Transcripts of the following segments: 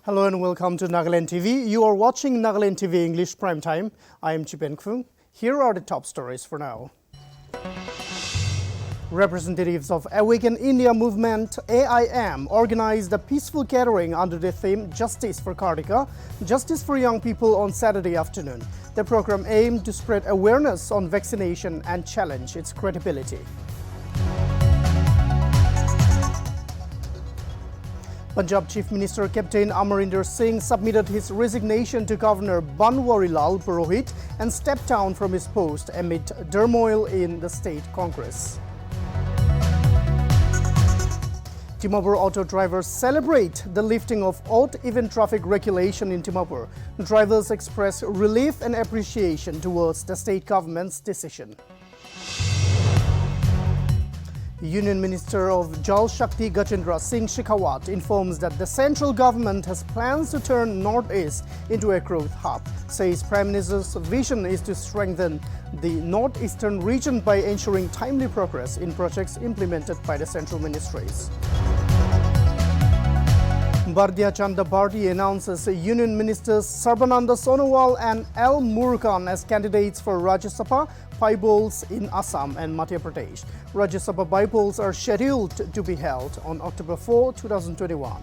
Hello and welcome to Nagaland TV. You are watching Nagaland TV English Prime Time. I am Chipen Kung. Here are the top stories for now. Representatives of Awaken India Movement AIM organized a peaceful gathering under the theme Justice for Kartika, Justice for Young People on Saturday afternoon. The program aimed to spread awareness on vaccination and challenge its credibility. Punjab Chief Minister Captain Amarinder Singh submitted his resignation to Governor Banwari Lal Purohit and stepped down from his post amid turmoil in the state Congress. Timapur auto drivers celebrate the lifting of odd-even traffic regulation in Timapur. Drivers express relief and appreciation towards the state government's decision. Union Minister of Jal Shakti Gajendra Singh Shekhawat informs that the central government has plans to turn Northeast into a growth hub. Says Prime Minister's vision is to strengthen the northeastern region by ensuring timely progress in projects implemented by the central ministries. Bharatiya Janata Party announces Union Ministers Sarbananda Sonowal and L. Murugan as candidates for Rajya Sabha by-polls in Assam and Madhya Pradesh. Rajya Sabha by-polls are scheduled to be held on October 4, 2021.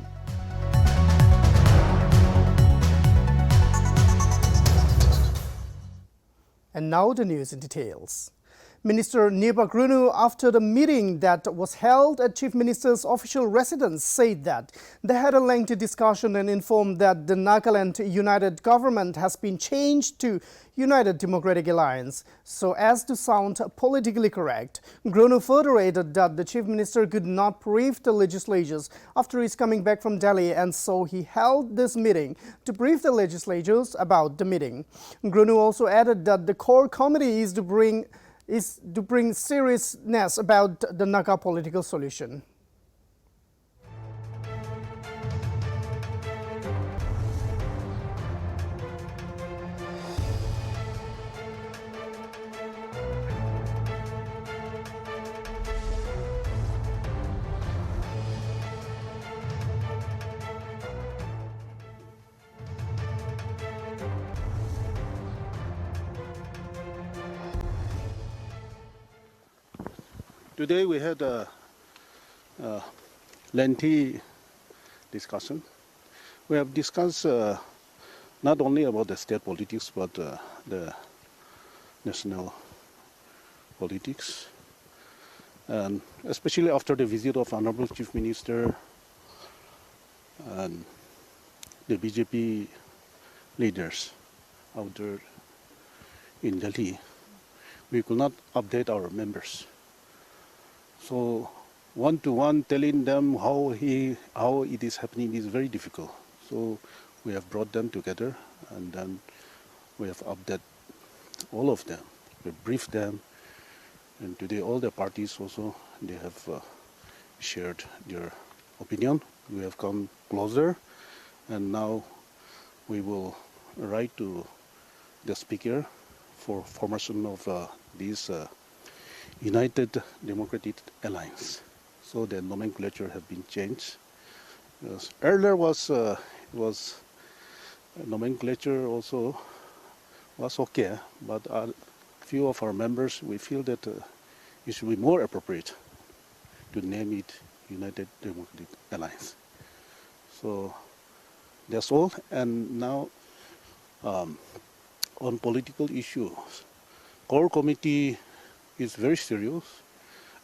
And now the news in details. Minister Neba Grunu, after the meeting that was held at Chief Minister's official residence, said that they had a lengthy discussion and informed that the Nagaland United Government has been changed to United Democratic Alliance so as to sound politically correct. Grunu further added that the Chief Minister could not brief the legislatures after his coming back from Delhi, and so he held this meeting to brief the legislatures about the meeting. Grunu also added that the core committee is to bring seriousness about the Naga political solution. Today we had a lengthy discussion. We have discussed not only about the state politics but the national politics, and especially after the visit of Honorable Chief Minister and the BJP leaders out there in Delhi, we could not update our members. So one-to-one telling them how it is happening is very difficult. So we have brought them together and then we have updated all of them. We briefed them, and today all the parties also, they have shared their opinion. We have come closer, and now we will write to the Speaker for formation of these United Democratic Alliance. So the nomenclature have been changed. Yes. Earlier was nomenclature also was okay, but a few of our members, we feel that it should be more appropriate to name it United Democratic Alliance. So that's all. And now on political issues, core committee is very serious,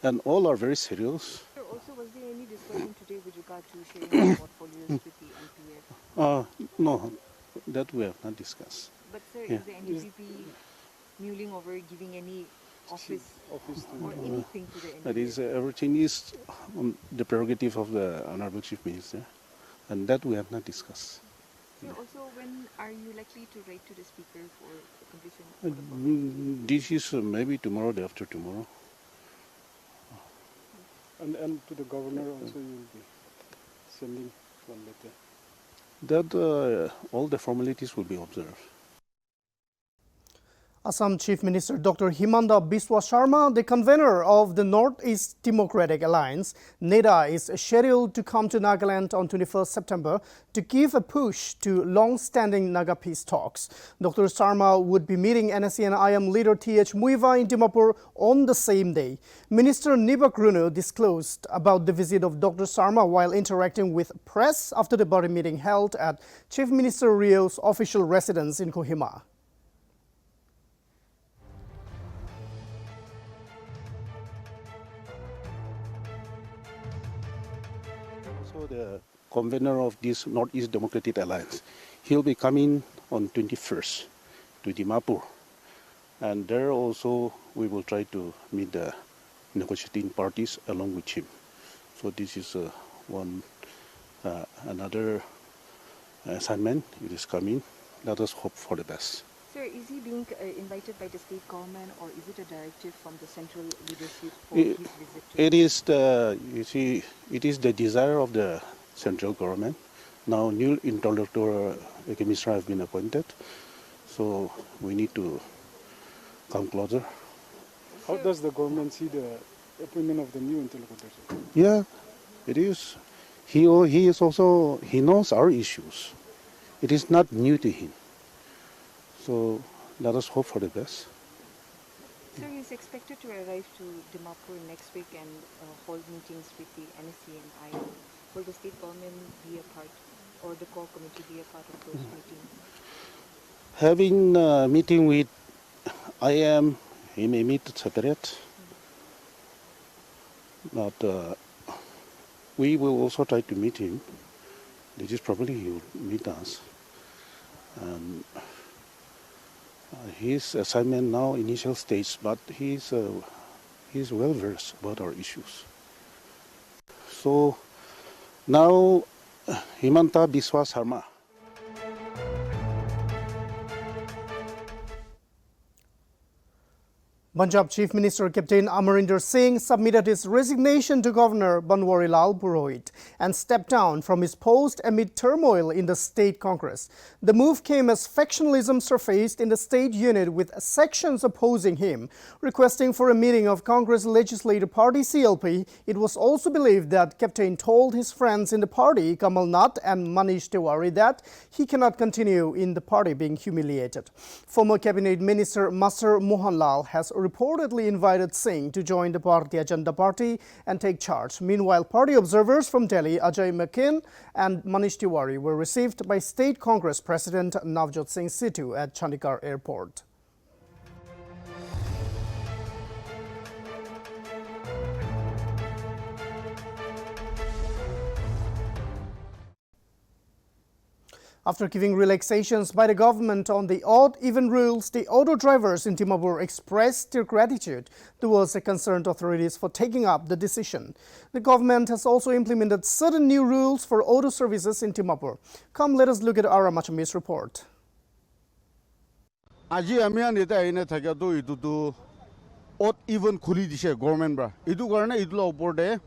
and all are very serious. Also, was there any discussion today with regard to sharing portfolios with the NPF? No, that we have not discussed. But sir, is the Nltv mulling over giving any office or anything to the NPF? That is, everything is on the prerogative of the Honorable Chief Minister, and that we have not discussed. So also, when are you likely to write to the Speaker for the condition? This is maybe tomorrow, day after tomorrow. And to the Governor also you will be sending one letter? That all the formalities will be observed. Assam Chief Minister Dr. Himanta Biswa Sharma, the convener of the North-East Democratic Alliance, NEDA, is scheduled to come to Nagaland on 21st September to give a push to long-standing Naga peace talks. Dr. Sharma would be meeting NSC and IM leader T.H. Muiva in Dimapur on the same day. Minister Nibak disclosed about the visit of Dr. Sharma while interacting with press after the body meeting held at Chief Minister Rio's official residence in Kohima. Also the convener of this Northeast Democratic Alliance, he'll be coming on 21st to Dimapur. And there also we will try to meet the negotiating parties along with him. So this is another assignment. It is coming. Let us hope for the best. Sir, is he being invited by the state government, or is it a directive from the central leadership for his visit? It is the, you see, it is the desire of the central government. Now new interlocutor minister have been appointed, so we need to come closer. How does the government see the appointment of the new interlocutors? Yeah, it is. He is also, he knows our issues. It is not new to him. So let us hope for the best. Sir, he is expected to arrive to Dimapur next week and hold meetings with the NSC and IM. Will the state government be a part, or the core committee be a part of those meetings? Having a meeting with IM, he may meet separate. But we will also try to meet him. This is probably he will meet us. And his assignment now initial stage, but he's well versed about our issues. So now Himanta Biswa Sharma. Punjab Chief Minister Captain Amarinder Singh submitted his resignation to Governor Banwari Lal Purohit and stepped down from his post amid turmoil in the state Congress. The move came as factionalism surfaced in the state unit, with sections opposing him requesting for a meeting of Congress Legislative Party CLP. It was also believed that Captain told his friends in the party, Kamal Nath and Manish Tiwari, that he cannot continue in the party being humiliated. Former Cabinet Minister Master Mohan Lal has reportedly invited Singh to join the Bharatiya Janata Party and take charge. Meanwhile, party observers from Delhi, Ajay McKin and Manish Tiwari, were received by State Congress President Navjot Singh Sidhu at Chandigarh Airport. After giving relaxations by the government on the odd-even rules, the auto drivers in Dimapur expressed their gratitude towards the concerned authorities for taking up the decision. The government has also implemented certain new rules for auto services in Dimapur. Come, let us look at Ara Machami's report. Aji amian ita ine thakya to itu to odd-even khuli dise government bra. Itu karone itu la upor de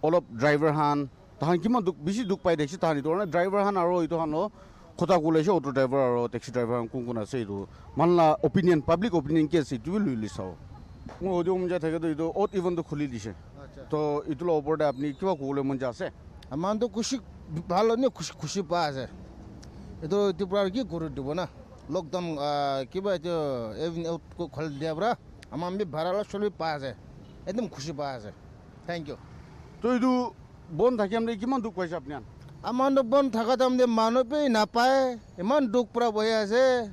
olop driver han tahan kiman duk bisi duk pai dekhi tahan itu karone driver han aro itu hano khota kulese auto driver aro taxi driver han kun kun ase itu manla opinion public opinion ke ase itu luli sao mo odi umja thakya to itu odd-even to khuli dise to itu la upor de apni kiba kule munja ase aman to kushi bhalo ne kushi pa ase itu tipra ki kuru dibo na lockdown kiba to even out ko khol dia bra amam bi bharala solbi pa ase ekdom khushi pa ase thank you to itu bon thakiam de kiman duk paise apni an aman bon thaka dam de mano pe na pae iman duk pura boy ase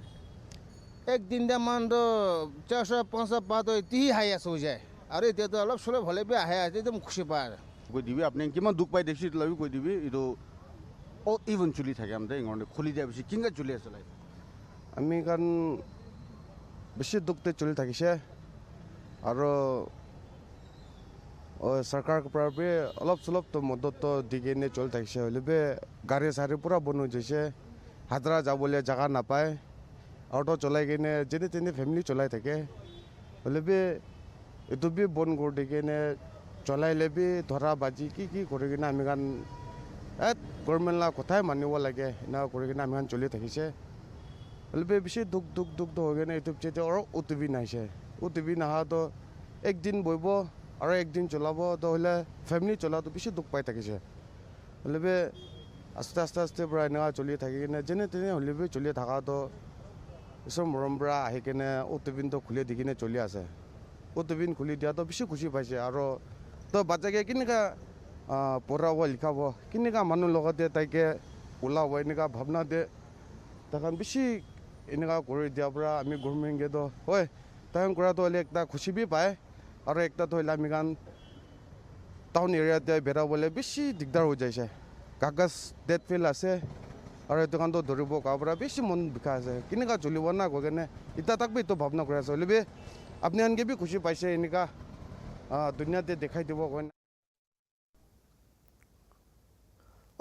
ek din de man do 400 500 pa to ti haya so jaye are te to alop sole bhole pe haya ase ekdom khushi pa ase koi dibi apni kiman duk pai dekhi labi koi dibi itu o even chuli thakiam de ngone khuli dia bisi kinga chuli ase lai আমি কাৰণ বেছি দুখতে চলি থাকিছে আৰু চৰকাৰৰ পৰা অলপ চলপ তো মদত দি কিনে চলি থাকিছে হ'লে গাড়ী চাৰি পূৰা বন্ধ হৈ গৈছে হাজৰা যাবলৈ জেগা নাপায় অটো চলাই কিনে যেনে তেনে ফেমিলি চলাই থাকে হ'লে এইটো বন্ধ কৰি দি কিনে চলাইলে ধৰা বাজি কি কৰি কিনে আমি কাৰণ গভৰ্ণমেণ্টৰ কথাই মানিব লাগে এনে কৰি কিনে আমি চলি থাকিছে হলে বেশি দুঃখ দুঃখ দুঃখ হয়ে গেলে ইউটিউব চেতে আর ওটিভি নাইছে ওটিভি নাহা তো একদিন বইব আর একদিন চলাব তো হলে ফ্যামিলি চলা তো বেশি দুঃখ পাই থাকিছে হলে আস্তে আস্তে আস্তে প্রায় না চলিয়ে থাকি কিনে যেনে তেনে হলে চলিয়ে থাকা তো এসব মরমরা আহি কিনে ওটিভিন তো খুলে দি কিনে চলি আছে ওটিভিন খুলি দিয়া তো বেশি খুশি পাইছে আর তো বাচ্চাকে কেনেকা পঢ়াব লিখাব কেনেকা মানুহ লগতে তাইকে ওলাব এনেকা ভাৱনা দিয়ে তখন বেশি এনেকা করে দিয়ার পর আমি গভর্নমেন্টকে তো হয় তখন করা তো হলে একটা খুশি বি পায় আর একটা তো হলে আমি গান টাউন এরিয়াতে বেড়াবলে বেশি দিগদার হয়ে যাইছে কাগজ ডেট ফেল আছে আর দোকান তো ধরিব কাপড় বেশি মন বিষা আছে কেনেকা চলিব না গেনে ইটা তাক তো ভাবনা করে আছে হলে আপনি আনকে বি খুশি পাইছে এনেকা দুনিয়াতে দেখাই দিব কয়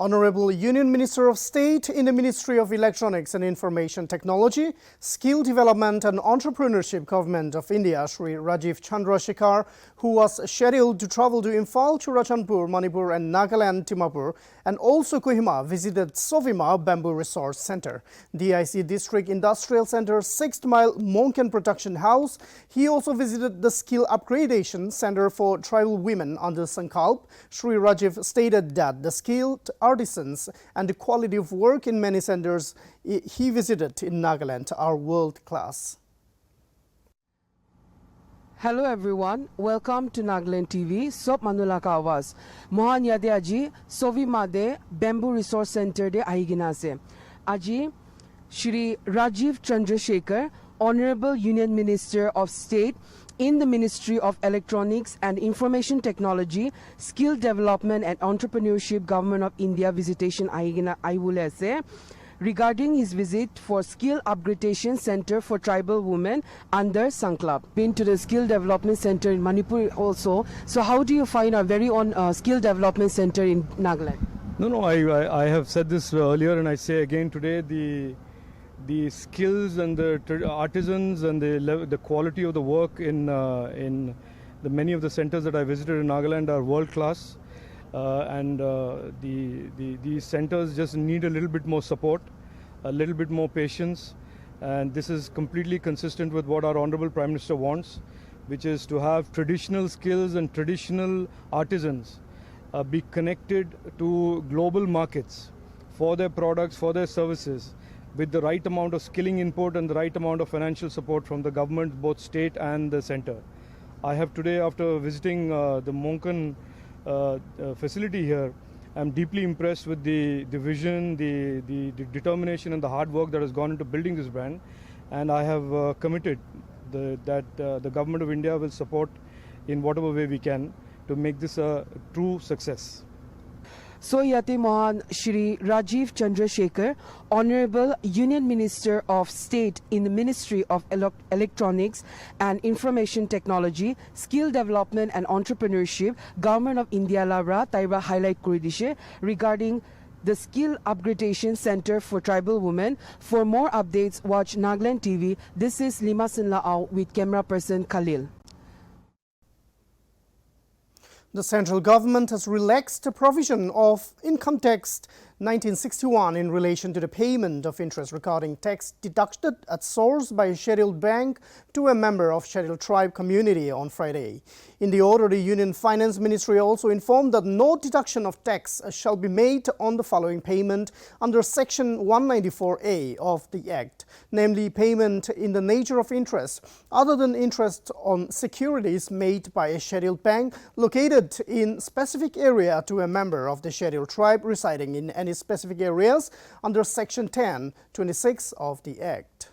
Honorable Union Minister of State in the Ministry of Electronics and Information Technology, Skill Development and Entrepreneurship Government of India, Shri Rajiv Chandrasekhar, who was scheduled to travel to Imphal, Churachandpur, Manipur and Nagaland, Dimapur, and also Kohima, visited Sovima Bamboo Resource Center, DIC District Industrial Center 6th Mile Monken Production House. He also visited the Skill Upgradation Center for Tribal Women under Sankalp. Shri Rajiv stated that the skilled artisans and the quality of work in many centers he visited in Nagaland are world class. Hello everyone, welcome to Nagaland TV. Sop Manula ka awas. Mohan yade aji Sovima de Bamboo Resource Center de ahigina se. Aji Shri Rajiv Chandrasekhar, Honorable Union Minister of State in the Ministry of Electronics and Information Technology, Skill Development and Entrepreneurship, Government of India visitation ahigina aivule se. Regarding his visit for Skill Upgradation Center for Tribal Women under Sankalp. Been to the Skill Development Center in Manipur also. So how do you find our very own Skill Development Center in Nagaland? No, I have said this earlier and I say again today, the skills and the artisans and the quality of the work in the many of the centers that I visited in Nagaland are world class. These centers just need a little bit more support, a little bit more patience, and this is completely consistent with what our Honorable Prime Minister wants, which is to have traditional skills and traditional artisans be connected to global markets for their products, for their services, with the right amount of skilling input and the right amount of financial support from the government, both state and the center. I have today, after visiting the Monken facility here, I'm deeply impressed with the vision, the determination and the hard work that has gone into building this brand, and I have committed that the Government of India will support in whatever way we can to make this a true success. So Yate Mohan Shri Rajiv Chandrasekhar, Honorable Union Minister of State in the Ministry of Electronics and Information Technology, Skill Development and Entrepreneurship, Government of India Labra Taira highlight Kuridishe regarding the Skill Upgradation Center for Tribal Women. For more updates, watch Nagaland TV. This is Lima Sinlaao with camera person Khalil. The central government has relaxed the provision of Income Tax 1961 in relation to the payment of interest regarding tax deducted at source by a scheduled bank to a member of scheduled tribe community on Friday. In the order, the Union Finance Ministry also informed that no deduction of tax shall be made on the following payment under Section 194A of the Act, namely payment in the nature of interest other than interest on securities made by a scheduled bank located in specific area to a member of the scheduled tribe residing in any specific areas under Section 10(26) of the Act.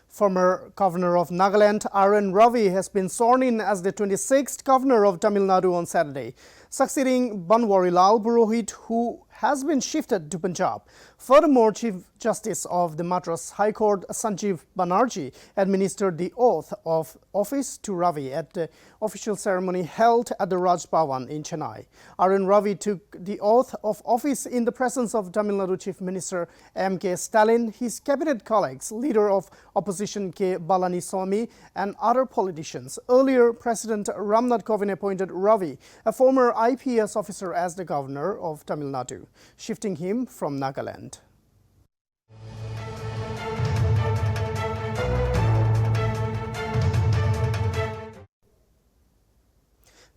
Former Governor of Nagaland, R.N. Ravi, has been sworn in as the 26th Governor of Tamil Nadu on Saturday, succeeding Banwarilal Purohit, who has been shifted to Punjab. Furthermore, Chief Justice of the Madras High Court Sanjeev Banerjee administered the oath of office to Ravi at the official ceremony held at the Raj Bhavan in Chennai. RN Ravi took the oath of office in the presence of Tamil Nadu Chief Minister M.K. Stalin, his cabinet colleagues, leader of opposition K. Palaniswamy and other politicians. Earlier, President Ramnath Kovind appointed Ravi, a former IPS officer, as the governor of Tamil Nadu, shifting him from Nagaland.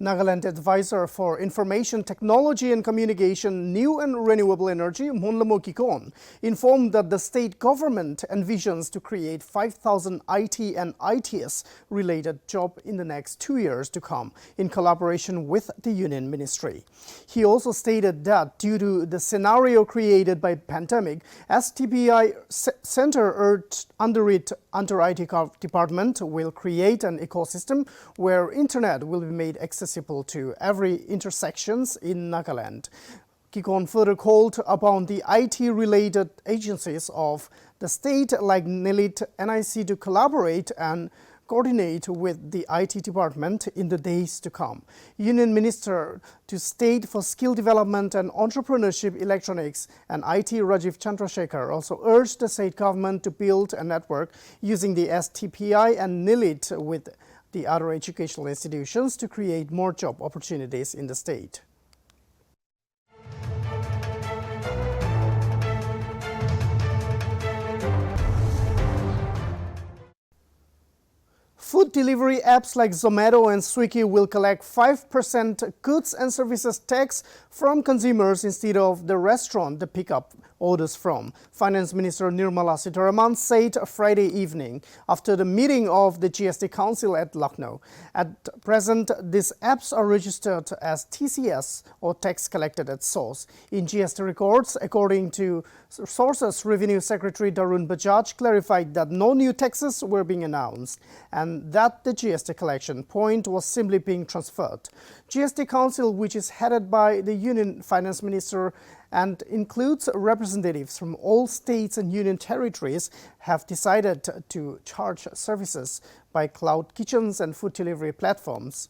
Nagaland Advisor for Information Technology and Communication, New and Renewable Energy, Monlamo Kikon, informed that the state government envisions to create 5,000 IT and ITS-related jobs in the next 2 years to come, in collaboration with the Union Ministry. He also stated that due to the scenario created by pandemic, STPI Center under IT department will create an ecosystem where internet will be made accessible to every intersections in Nagaland. Kikon further called upon the IT-related agencies of the state like Nltv, NIC to collaborate and coordinate with the IT department in the days to come. Union Minister to State for Skill Development and Entrepreneurship Electronics and IT Rajiv Chandrasekhar also urged the state government to build a network using the STPI and Nltv with the other educational institutions to create more job opportunities in the state. Food delivery apps like Zomato and Swiggy will collect 5% goods and services tax from consumers instead of the restaurant they pick up orders from. Finance Minister Nirmala Sitharaman said Friday evening after the meeting of the GST Council at Lucknow. At present, these apps are registered as TCS or tax collected at source. In GST records, according to sources, Revenue Secretary Darun Bajaj clarified that no new taxes were being announced and that the GST collection point was simply being transferred. GST Council, which is headed by the Union Finance Minister and includes representatives from all states and union territories, have decided to charge services by cloud kitchens and food delivery platforms.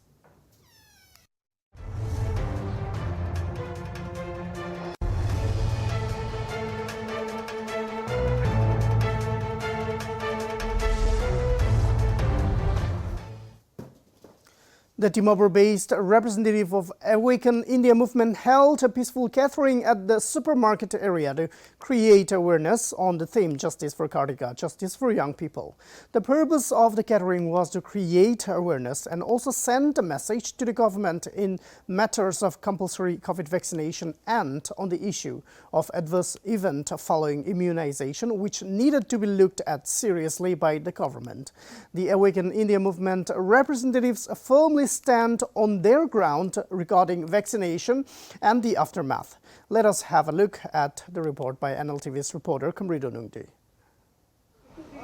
The Timor-based representative of Awaken India movement held a peaceful gathering at the supermarket area to create awareness on the theme Justice for Kartika, Justice for Young People. The purpose of the gathering was to create awareness and also send a message to the government in matters of compulsory COVID vaccination and on the issue of adverse event following immunization, which needed to be looked at seriously by the government. The Awaken India movement representatives firmly stand on their ground regarding vaccination and the aftermath. Let us have a look at the report by Nltv's reporter Kamrido Nungdi.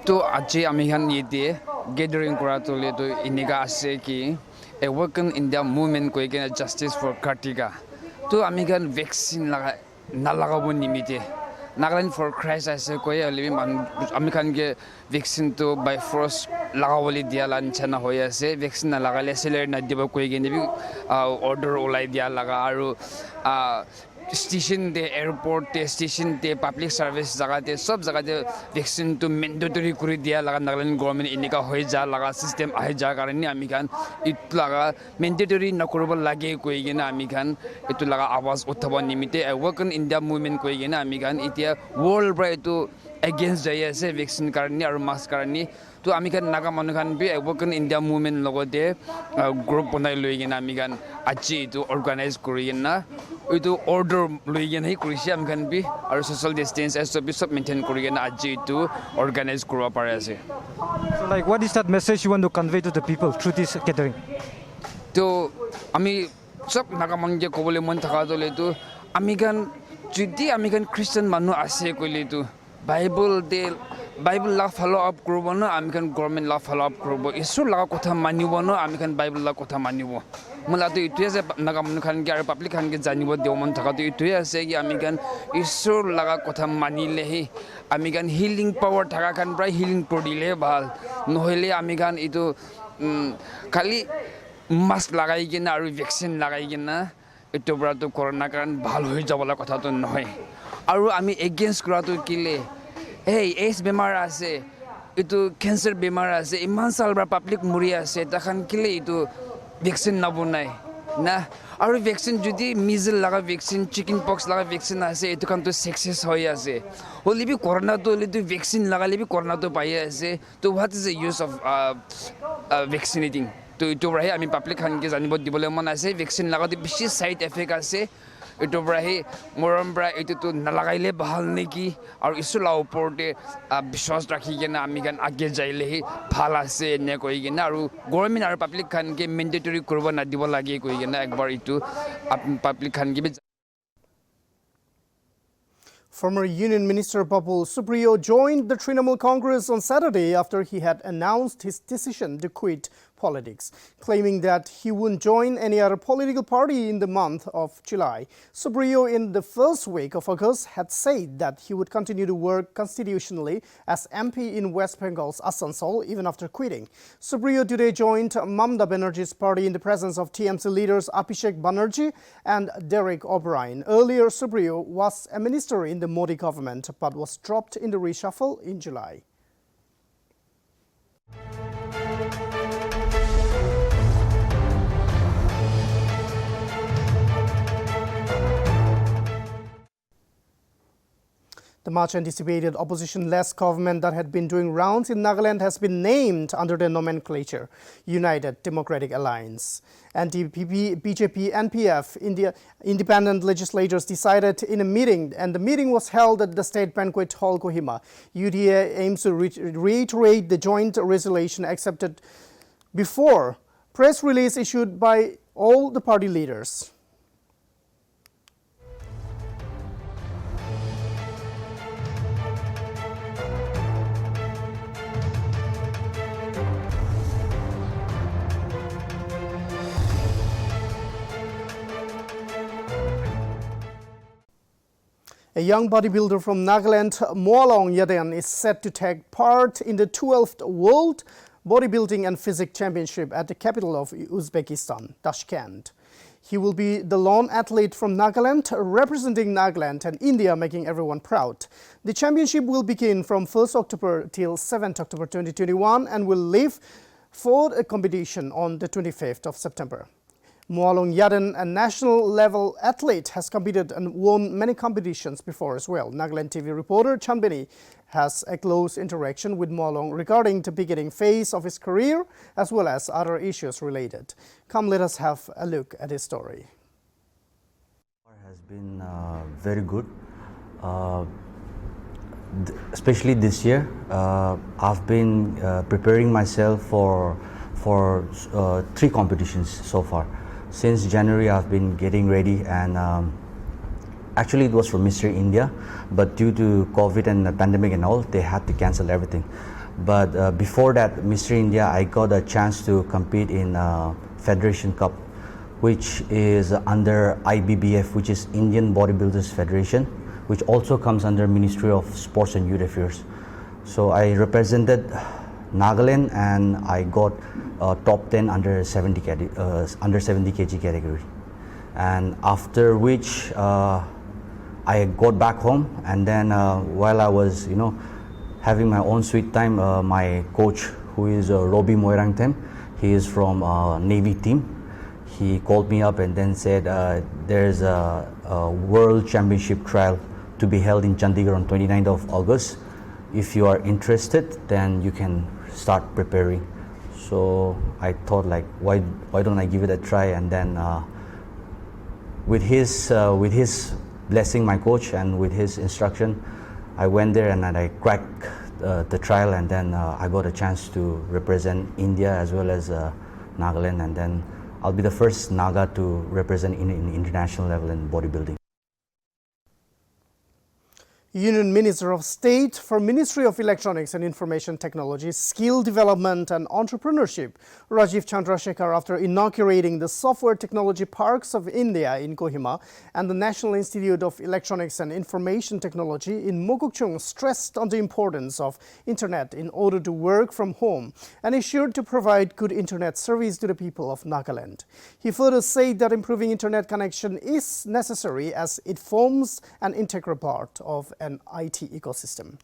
To achi amihan yite gathering kuratole to iniga ase ki Awaken India movement ko ikena justice for Kartika. To amigan vaccine laga nalagabo nimite. Nagaland for Christ ase ko ye alibi amikan ge vaccine to by force lagawali dia lan chana hoya ase vaccine na lagale seller na diba ko ge ni order olai dia laga aru station te airport te station te public service jaga te sob jaga te vaccine to mandatory kuri dia laga Nagaland government inika hoi ja laga system ahe ja karani amikan it laga mandatory na korbo lage ko ge na amikan itu laga awaz uthaba nimite Awaken India movement ko ge na amikan itia world wide to against jaya ase vaccine karani aru mask karani to amikan naga manukan bi Awaken India movement logote group bonai loi ge na amikan achi to organize kuri na itu order loi ge nahi kurisi amikan bi aru social distance SOP sub maintain kuri na achi to organize kurwa pare ase. So like what is that message you want to convey to the people through this gathering? To ami sab naga mangje kobole mon thaka dole to amikan jodi amikan Christian manu ase koile to Bible de Bible la follow up grobo no amikan government la follow up grobo isu la kotha manibo no amikan Bible la kotha manibo mala to itu ase Nagaland khan ge public khan ge janibo deomon thaka to itu ase ki amikan isu la kotha manile hi amikan healing power thaka khan prai healing prodile bhal nohile amikan itu khali mask lagai kina aru vaccine lagai kina itu bra to corona kan bhal hoi jabala kotha to nohoi aru ami against kura to kile hey AIDS bemar ase itu cancer bemar ase iman salbra public muri ase takhan kile itu vaccine nabunai na aru vaccine judi measles laga vaccine chicken pox laga vaccine ase itu kan to success hoi ase holi bi corona to holi tu vaccine lagale bi corona to pai ase to what is the use of vaccinating to itu rahi ami public khan ke janibo dibole mon ase vaccine laga tu bishi side effect ase itu brahi moram bra itu tu nalagaile bahal neki aru isu la upor te bishwas rakhi kena ami kan age jaile hi bhal ase ne koi kena aru government aru public khan ke mandatory kurba na dibo lage koi kena ekbar itu public khan ke Former Union Minister Babul Supriyo joined the Trinamool Congress on Saturday after he had announced his decision to quit politics, claiming that he wouldn't join any other political party in the month of July. Supriyo, in the first week of August, had said that he would continue to work constitutionally as MP in West Bengal's Asansol even after quitting. Supriyo today joined Mamata Banerjee's party in the presence of TMC leaders Abhishek Banerjee and Derek O'Brien. Earlier, Supriyo was a minister in the Modi government but was dropped in the reshuffle in July. The much-anticipated opposition-less government that had been doing rounds in Nagaland has been named under the nomenclature United Democratic Alliance. NTP, BJP, NPF, independent legislators decided in a meeting, and the meeting was held at the State Banquet Hall, Kohima. UDA aims to reiterate the joint resolution accepted before press release issued by all the party leaders. A young bodybuilder from Nagaland, Moalong Yaden, is set to take part in the 12th World Bodybuilding and Physics Championship at the capital of Uzbekistan, Tashkent. He will be the lone athlete from Nagaland, representing Nagaland and India, making everyone proud. The championship will begin from 1st October till 7th October 2021 and will leave for a competition on the 25th of September. Moalong Yaden, a national-level athlete, has competed and won many competitions before as well. Nagaland TV reporter Chanbini has a close interaction with Moalong regarding the beginning phase of his career as well as other issues related. Come, let us have a look at his story. Has been very good, especially this year. I've been preparing myself for 3 competitions so far. Since January, I've been getting ready, and actually it was for Mr. India, but due to COVID and the pandemic and all, they had to cancel everything. But before that, Mr. India, I got a chance to compete in Federation Cup, which is under IBBF, which is Indian Bodybuilders Federation, which also comes under Ministry of Sports and Youth Affairs. So I represented Nagaland, and I got top 10 under 70 kg category. And after which I got back home, and then while I was having my own sweet time, my coach, who is Robbie Moirangthem, he is from Navy team, he called me up and then said there's a World Championship trial to be held in Chandigarh on 29th of August. If you are interested, then you can start preparing. So I thought, like, why don't I give it a try? And then with his blessing, my coach, and with his instruction, I went there and I cracked the trial, and then I got a chance to represent India as well as Nagaland, and then I'll be the first Naga to represent in international level in bodybuilding. Union Minister of State for Ministry of Electronics and Information Technology, Skill Development and Entrepreneurship, Rajiv Chandrasekhar, after inaugurating the Software Technology Parks of India in Kohima and the National Institute of Electronics and Information Technology in Mokokchung, stressed on the importance of Internet in order to work from home and assured to provide good Internet service to the people of Nagaland. He further said that improving Internet connection is necessary as it forms an integral part of an IT ecosystem.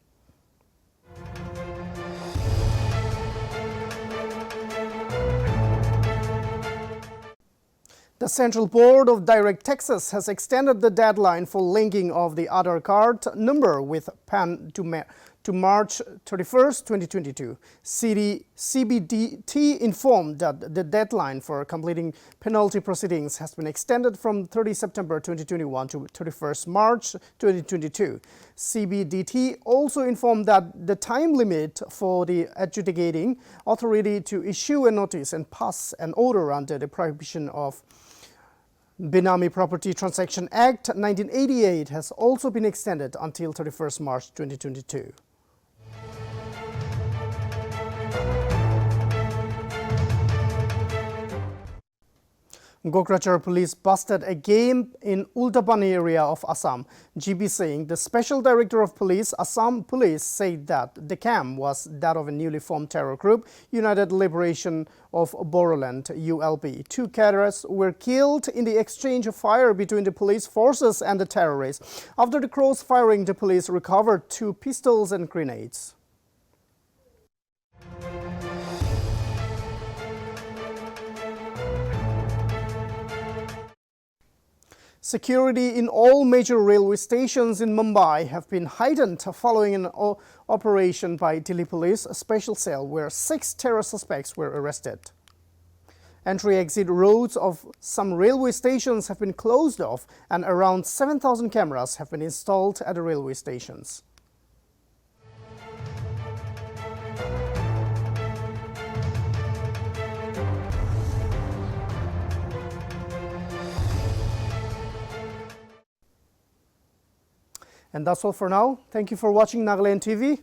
The Central Board of Direct Taxes has extended the deadline for linking of the Aadhaar card number with PAN to March 31st, 2022. CBDT informed that the deadline for completing penalty proceedings has been extended from 30 September 2021 to 31st March 2022. CBDT also informed that the time limit for the adjudicating authority to issue a notice and pass an order under the prohibition of Benami Property Transaction Act 1988 has also been extended until 31st March 2022. Gokrachar police busted a game in Ultapani area of Assam. GB saying the Special Director of Police, Assam Police, said that the camp was that of a newly formed terror group, United Liberation of Bodoland, ULB. 2 cadres were killed in the exchange of fire between the police forces and the terrorists. After the cross firing, the police recovered 2 pistols and grenades. Security in all major railway stations in Mumbai have been heightened following an operation by Delhi Police special cell where 6 terror suspects were arrested. Entry-exit roads of some railway stations have been closed off and around 7,000 cameras have been installed at the railway stations. And that's all for now. Thank you for watching Nagaland TV.